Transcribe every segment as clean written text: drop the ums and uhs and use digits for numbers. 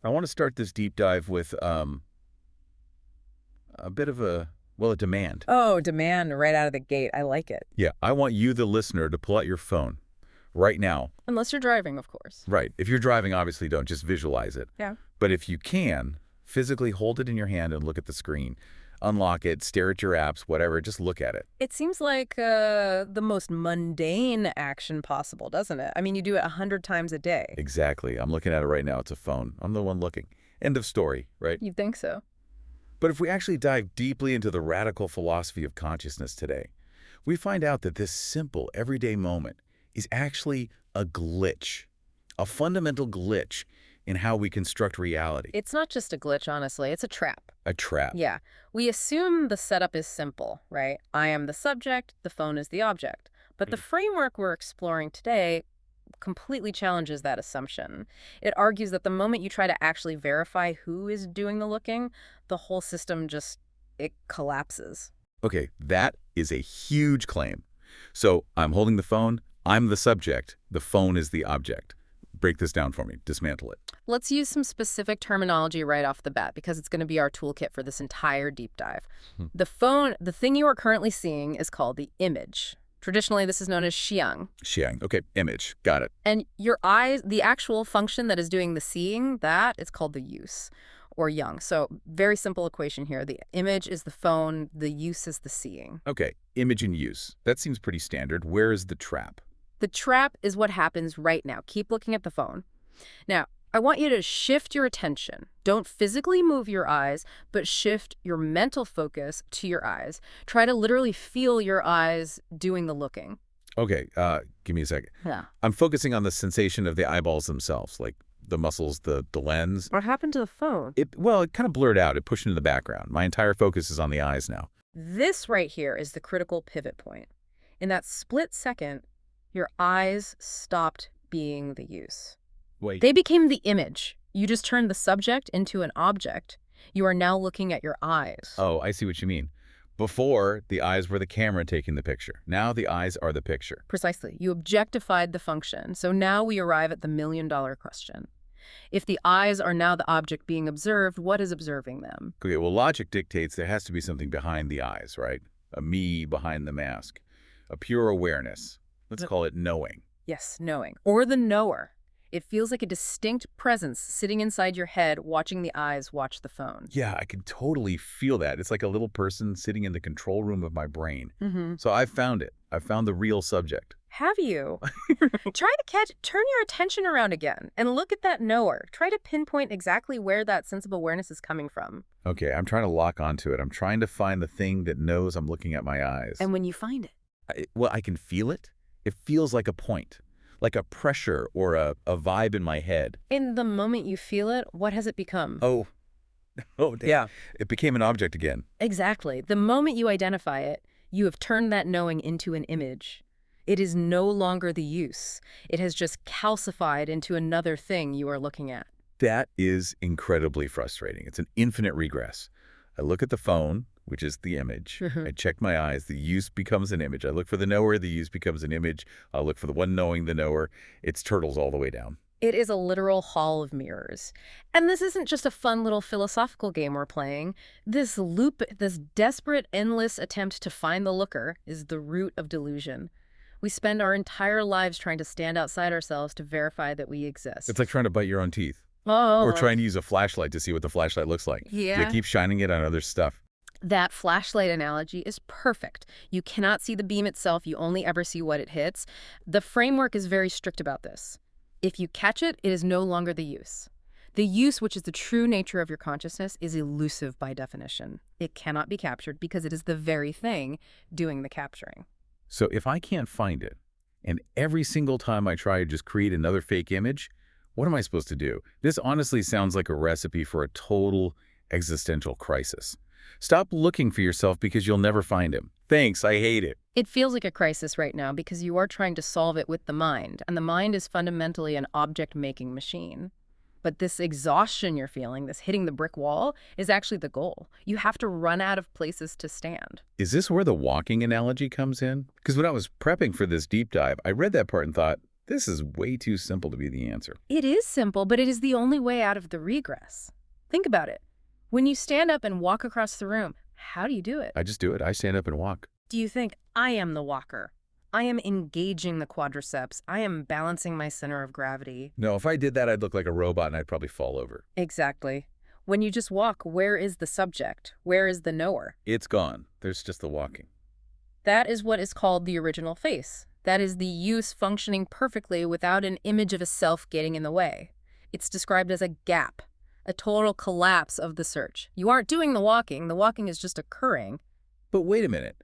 I want to start this deep dive with a bit of a demand. Oh, demand right out of the gate. I like it. Yeah, I want you, the listener, to pull out your phone right now. Unless you're driving, of course. Right. If you're driving, obviously don't. Just visualize it. Yeah. But if you can, physically hold it in your hand and look at the screen. Unlock it, stare at your apps, whatever. Just look at it. It seems like the most mundane action possible, doesn't it? I mean, you do it 100 times a day. Exactly. I'm looking at it right now. It's a phone. I'm the one looking. End of story, right? You think so? But if we actually dive deeply into the radical philosophy of consciousness today, we find out that this simple, everyday moment is actually a glitch, a fundamental glitch in how we construct reality. It's not just a glitch, honestly. It's a trap. A trap. Yeah. We assume the setup is simple, right? I am the subject, the phone is the object. But the framework we're exploring today completely challenges that assumption. It argues that the moment you try to actually verify who is doing the looking, the whole system it collapses. Okay, that is a huge claim. So I'm holding the phone, I'm the subject, the phone is the object. Break this down for me, dismantle it. Let's use some specific terminology right off the bat because it's going to be our toolkit for this entire deep dive. The thing you are currently seeing is called the image. Traditionally, this is known as xiang. Xiang, okay, image, got it. And your eyes, the actual function that is doing the seeing, that is called the use, or yang. So very simple equation here. The image is the phone, the use is the seeing. Okay, image and use. That seems pretty standard. Where is the trap? The trap is what happens right now. Keep looking at the phone. Now, I want you to shift your attention. Don't physically move your eyes, but shift your mental focus to your eyes. Try to literally feel your eyes doing the looking. Okay, give me a second. Yeah. I'm focusing on the sensation of the eyeballs themselves, like the muscles, the lens. What happened to the phone? It kind of blurred out. It pushed into the background. My entire focus is on the eyes now. This right here is the critical pivot point. In that split second, your eyes stopped being the use. Wait. They became the image. You just turned the subject into an object. You are now looking at your eyes. Oh, I see what you mean. Before, the eyes were the camera taking the picture. Now the eyes are the picture. Precisely. You objectified the function. So now we arrive at the million-dollar question. If the eyes are now the object being observed, what is observing them? Okay, well, logic dictates there has to be something behind the eyes, right? A me behind the mask. A pure awareness. Let's call it knowing. Yes, knowing. Or the knower. It feels like a distinct presence sitting inside your head, watching the eyes watch the phone. Yeah, I can totally feel that. It's like a little person sitting in the control room of my brain. Mm-hmm. So I found it. I found the real subject. Have you? Turn your attention around again and look at that knower. Try to pinpoint exactly where that sense of awareness is coming from. Okay, I'm trying to lock onto it. I'm trying to find the thing that knows I'm looking at my eyes. And when you find it, I can feel it. It feels like a point, like a pressure or a vibe in my head. in the moment you feel it, what has it become? Oh, damn. Yeah. It became an object again. Exactly. The moment you identify it, you have turned that knowing into an image. It is no longer the use. It has just calcified into another thing you are looking at. That is incredibly frustrating. It's an infinite regress. I look at the phone, which is the image. I check my eyes. The use becomes an image. I look for the knower. The use becomes an image. I look for the one knowing the knower. It's turtles all the way down. It is a literal hall of mirrors. And this isn't just a fun little philosophical game we're playing. This loop, this desperate, endless attempt to find the looker is the root of delusion. We spend our entire lives trying to stand outside ourselves to verify that we exist. It's like trying to bite your own teeth. Oh. Or trying to use a flashlight to see what the flashlight looks like. Yeah. You keep shining it on other stuff. That flashlight analogy is perfect. You cannot see the beam itself. You only ever see what it hits. The framework is very strict about this. If you catch it, it is no longer the use. The use, which is the true nature of your consciousness, is elusive by definition. It cannot be captured because it is the very thing doing the capturing. So if I can't find it, and every single time I try to just create another fake image, what am I supposed to do? This honestly sounds like a recipe for a total existential crisis. Stop looking for yourself because you'll never find him. Thanks, I hate it. It feels like a crisis right now because you are trying to solve it with the mind, and the mind is fundamentally an object-making machine. But this exhaustion you're feeling, this hitting the brick wall, is actually the goal. You have to run out of places to stand. Is this where the walking analogy comes in? Because when I was prepping for this deep dive, I read that part and thought, This is way too simple to be the answer. It is simple, but it is the only way out of the regress. Think about it. When you stand up and walk across the room, how do you do it? I just do it. I stand up and walk. Do you think, I am the walker? I am engaging the quadriceps. I am balancing my center of gravity. No, if I did that, I'd look like a robot and I'd probably fall over. Exactly. When you just walk, where is the subject? Where is the knower? It's gone. There's just the walking. That is what is called the original face. That is the use functioning perfectly without an image of a self getting in the way. It's described as a gap, a total collapse of the search. You aren't doing the walking is just occurring. But wait a minute.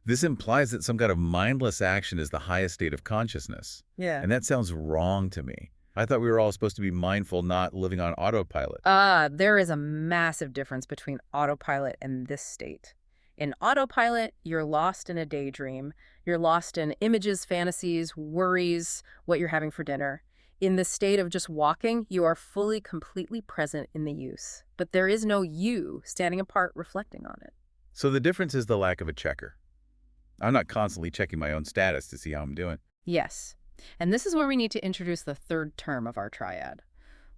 This implies that some kind of mindless action is the highest state of consciousness. Yeah. And that sounds wrong to me. I thought we were all supposed to be mindful, not living on autopilot. There is a massive difference between autopilot and this state. In autopilot, you're lost in a daydream. You're lost in images, fantasies, worries, what you're having for dinner. In the state of just walking, you are fully, completely present in the use. But there is no you standing apart reflecting on it. So the difference is the lack of a checker. I'm not constantly checking my own status to see how I'm doing. Yes. And this is where we need to introduce the third term of our triad.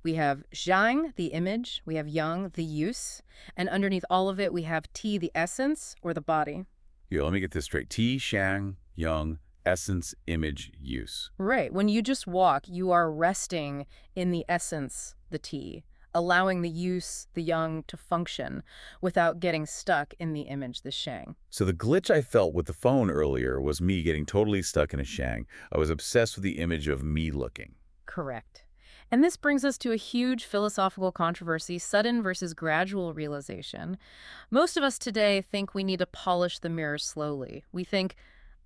We have Zhang, the image. We have Yang, the use. And underneath all of it, we have Ti, the essence, or the body. Here, let me get this straight. Ti, Shang, Yang, essence, image, use. Right. When you just walk, you are resting in the essence, the Ti, allowing the use, the Yang, to function without getting stuck in the image, the Shang. So the glitch I felt with the phone earlier was me getting totally stuck in a Shang. I was obsessed with the image of me looking. Correct. And this brings us to a huge philosophical controversy, sudden versus gradual realization. Most of us today think we need to polish the mirror slowly. We think,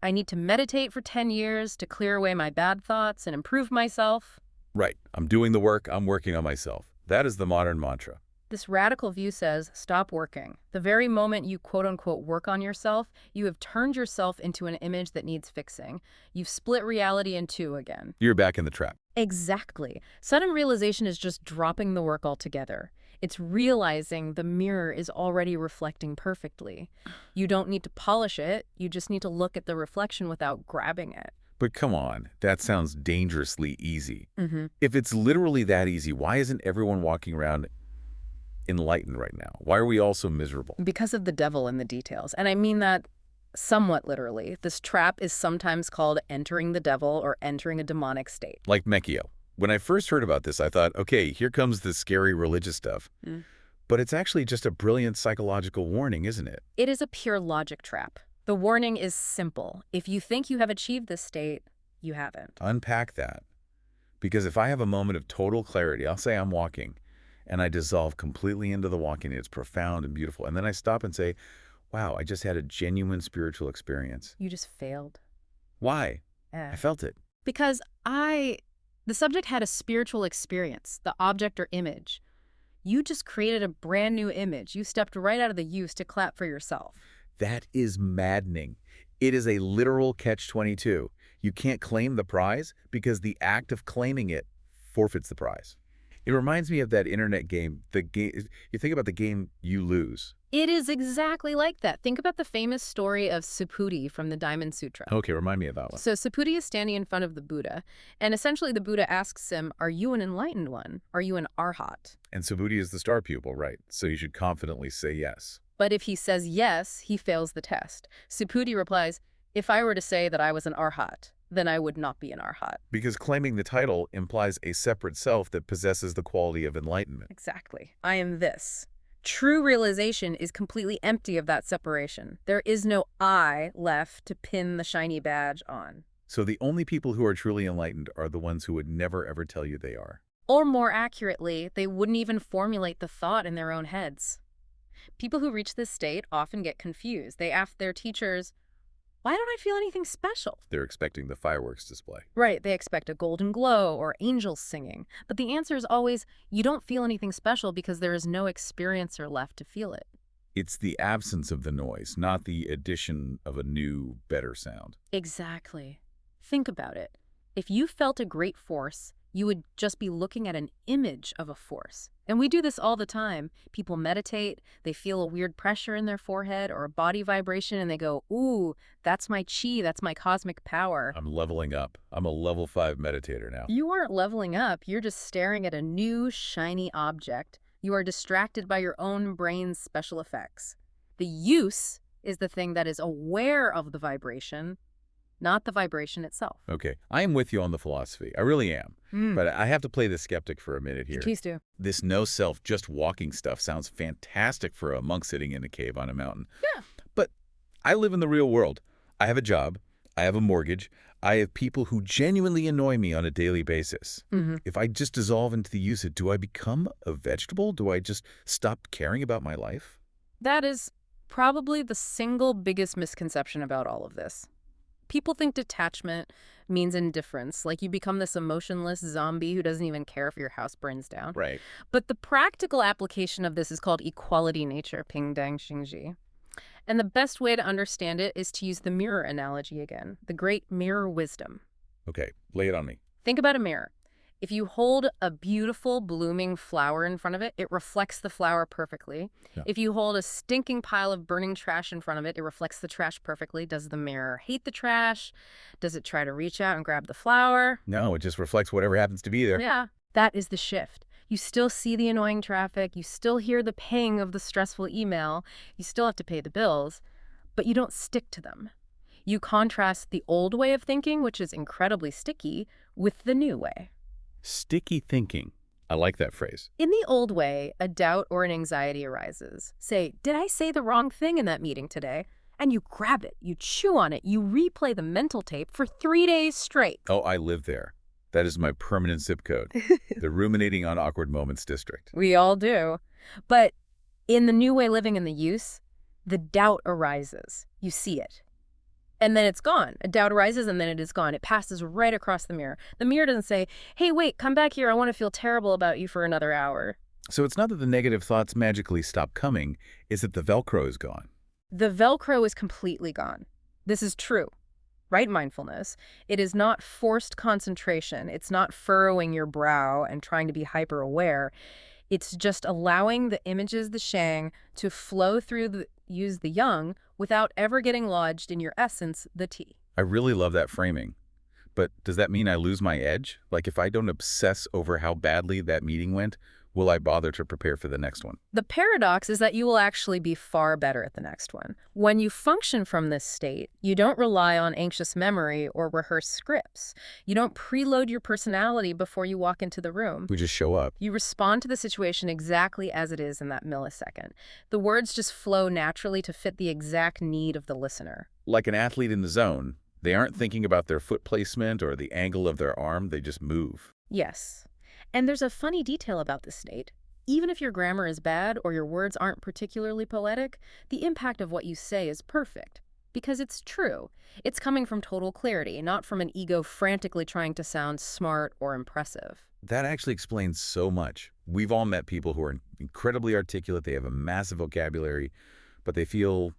I need to meditate for 10 years to clear away my bad thoughts and improve myself. Right. I'm doing the work. I'm working on myself. That is the modern mantra. This radical view says, stop working. The very moment you quote-unquote work on yourself, you have turned yourself into an image that needs fixing. You've split reality in two again. You're back in the trap. Exactly. Sudden realization is just dropping the work altogether. It's realizing the mirror is already reflecting perfectly. You don't need to polish it. You just need to look at the reflection without grabbing it. But come on, that sounds dangerously easy. Mm-hmm. If it's literally that easy, why isn't everyone walking around enlightened right now? Why are we all so miserable? Because of the devil in the details. And I mean that somewhat literally. This trap is sometimes called entering the devil or entering a demonic state. Like Mekio. When I first heard about this, I thought, okay, here comes the scary religious stuff. But it's actually just a brilliant psychological warning, isn't it? It is a pure logic trap. The warning is simple. If you think you have achieved this state, you haven't. Unpack that. Because if I have a moment of total clarity, I'll say I'm walking, and I dissolve completely into the walking. It's profound and beautiful. And then I stop and say, wow, I just had a genuine spiritual experience. You just failed. Why? I felt it. Because the subject had a spiritual experience, the object or image. You just created a brand new image. You stepped right out of the use to clap for yourself. That is maddening. It is a literal catch-22. You can't claim the prize because the act of claiming it forfeits the prize. It reminds me of that internet game. You think about the game You Lose. It is exactly like that. Think about the famous story of Subhuti from the Diamond Sutra. Okay, remind me of that one. So Subhuti is standing in front of the Buddha, and essentially the Buddha asks him, are you an enlightened one? Are you an arhat? And Subhuti is the star pupil, right? So you should confidently say yes. But if he says yes, he fails the test. Subhuti replies, if I were to say that I was an arhat, then I would not be an arhat. Because claiming the title implies a separate self that possesses the quality of enlightenment. Exactly. I am this. True realization is completely empty of that separation. There is no I left to pin the shiny badge on. So the only people who are truly enlightened are the ones who would never ever tell you they are. Or more accurately, they wouldn't even formulate the thought in their own heads. People who reach this state often get confused. They ask their teachers, why don't I feel anything special? They're expecting the fireworks display. Right, they expect a golden glow or angels singing. But the answer is always, you don't feel anything special because there is no experiencer left to feel it. It's the absence of the noise, not the addition of a new, better sound. Exactly. Think about it. If you felt a great force, You would just be looking at an image of a force. And we do this all the time. People meditate, they feel a weird pressure in their forehead or a body vibration, and they go, ooh, that's my chi, that's my cosmic power. I'm leveling up. I'm a level 5 meditator now. You aren't leveling up, you're just staring at a new, shiny object. You are distracted by your own brain's special effects. The use is the thing that is aware of the vibration, not the vibration itself. Okay, I am with you on the philosophy. I really am. But I have to play the skeptic for a minute here. Please do. This no-self, just walking stuff sounds fantastic for a monk sitting in a cave on a mountain. Yeah. But I live in the real world. I have a job. I have a mortgage. I have people who genuinely annoy me on a daily basis. If I just dissolve into the usage, do I become a vegetable? Do I just stop caring about my life? That is probably the single biggest misconception about all of this. People think detachment means indifference, like you become this emotionless zombie who doesn't even care if your house burns down. Right. But the practical application of this is called equality nature, ping dang xingji. And the best way to understand it is to use the mirror analogy again, the great mirror wisdom. Okay, lay it on me. Think about a mirror. If you hold a beautiful blooming flower in front of it, it reflects the flower perfectly. Yeah. If you hold a stinking pile of burning trash in front of it, it reflects the trash perfectly. Does the mirror hate the trash? Does it try to reach out and grab the flower? No, it just reflects whatever happens to be there. Yeah. That is the shift. You still see the annoying traffic. You still hear the ping of the stressful email. You still have to pay the bills, but you don't stick to them. You contrast the old way of thinking, which is incredibly sticky, with the new way. Sticky thinking. I like that phrase. In the old way, a doubt or an anxiety arises. Say, did I say the wrong thing in that meeting today? And you grab it, you chew on it, you replay the mental tape for 3 days straight. Oh, I live there. That is my permanent zip code. The ruminating on awkward moments district. We all do. But in the new way living in the use, the doubt arises. You see it. And then it's gone. A doubt arises and then it is gone. It passes right across the mirror. The mirror doesn't say, hey, wait, come back here. I want to feel terrible about you for another hour. So it's not that the negative thoughts magically stop coming, it's that the Velcro is gone. The Velcro is completely gone. This is true. Right mindfulness. It is not forced concentration. It's not furrowing your brow and trying to be hyper-aware. It's just allowing the images, the shang, to flow through the use the yang without ever getting lodged in your essence, the ti. I really love that framing. But does that mean I lose my edge? Like if I don't obsess over how badly that meeting went, will I bother to prepare for the next one? The paradox is that you will actually be far better at the next one. When you function from this state, you don't rely on anxious memory or rehearse scripts. You don't preload your personality before you walk into the room. We just show up. You respond to the situation exactly as it is in that millisecond. The words just flow naturally to fit the exact need of the listener. Like an athlete in the zone, they aren't thinking about their foot placement or the angle of their arm, they just move. Yes. And there's a funny detail about this state. Even if your grammar is bad or your words aren't particularly poetic, the impact of what you say is perfect. Because it's true. It's coming from total clarity, not from an ego frantically trying to sound smart or impressive. That actually explains so much. We've all met people who are incredibly articulate, they have a massive vocabulary, but they feel,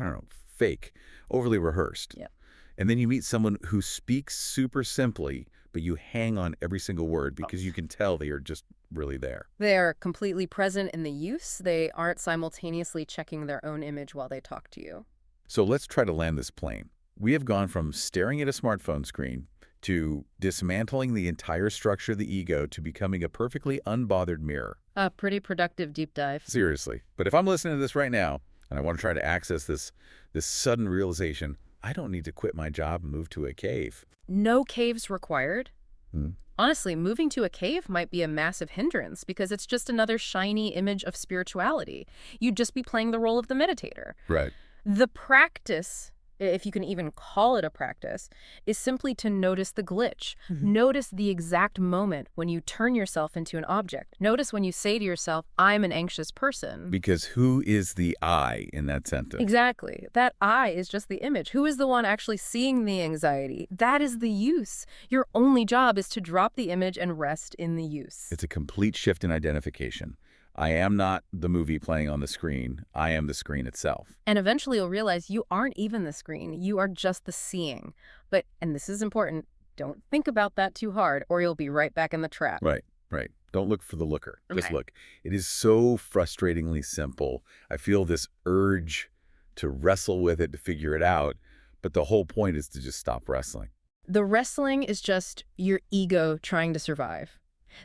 I don't know, fake, overly rehearsed. Yep. And then you meet someone who speaks super simply, but you hang on every single word because you can tell they are just really there. They are completely present in the use. They aren't simultaneously checking their own image while they talk to you. So let's try to land this plane. We have gone from staring at a smartphone screen to dismantling the entire structure of the ego to becoming a perfectly unbothered mirror. A pretty productive deep dive. Seriously. But if I'm listening to this right now and I want to try to access this sudden realization, I don't need to quit my job and move to a cave. No caves required. Hmm. Honestly, moving to a cave might be a massive hindrance because it's just another shiny image of spirituality. You'd just be playing the role of the meditator. Right. The practice, if you can even call it a practice, is simply to notice the glitch. Notice the exact moment when you turn yourself into an object. Notice when you say to yourself, I'm an anxious person. Because who is the I in that sentence? Exactly. That I is just the image. Who is the one actually seeing the anxiety? That is the use. Your only job is to drop the image and rest in the use. It's a complete shift in identification. I am not the movie playing on the screen. I am the screen itself. And eventually you'll realize you aren't even the screen. You are just the seeing. But, and this is important, Don't think about that too hard, or you'll be right back in the trap. Right, right. Don't look for the looker. Just Okay. look. It is so frustratingly simple. I feel this urge to wrestle with it, to figure it out, but the whole point is to just stop wrestling. The wrestling is just your ego trying to survive.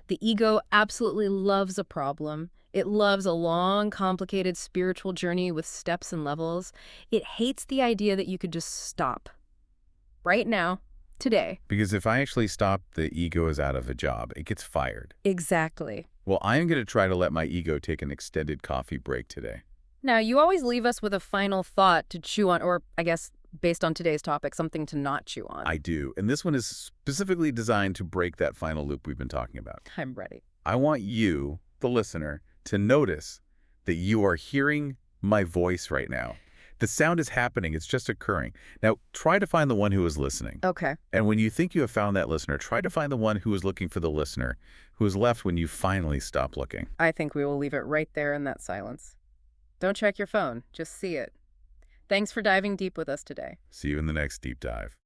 The ego absolutely loves a problem. It loves a long, complicated spiritual journey with steps and levels. It hates the idea that you could just stop. Right now, today. Because if I actually stop, the ego is out of a job. It gets fired. Exactly. Well, I'm going to try to let my ego take an extended coffee break today. Now, you always leave us with a final thought to chew on, or I guess, based on today's topic, something to not chew on. I do. And this one is specifically designed to break that final loop we've been talking about. I'm ready. I want you, the listener, to notice that you are hearing my voice right now. The sound is happening. It's just occurring. Now, try to find the one who is listening. Okay. And when you think you have found that listener, try to find the one who is looking for the listener, who is left when you finally stop looking. I think we will leave it right there in that silence. Don't check your phone. Just see it. Thanks for diving deep with us today. See you in the next deep dive.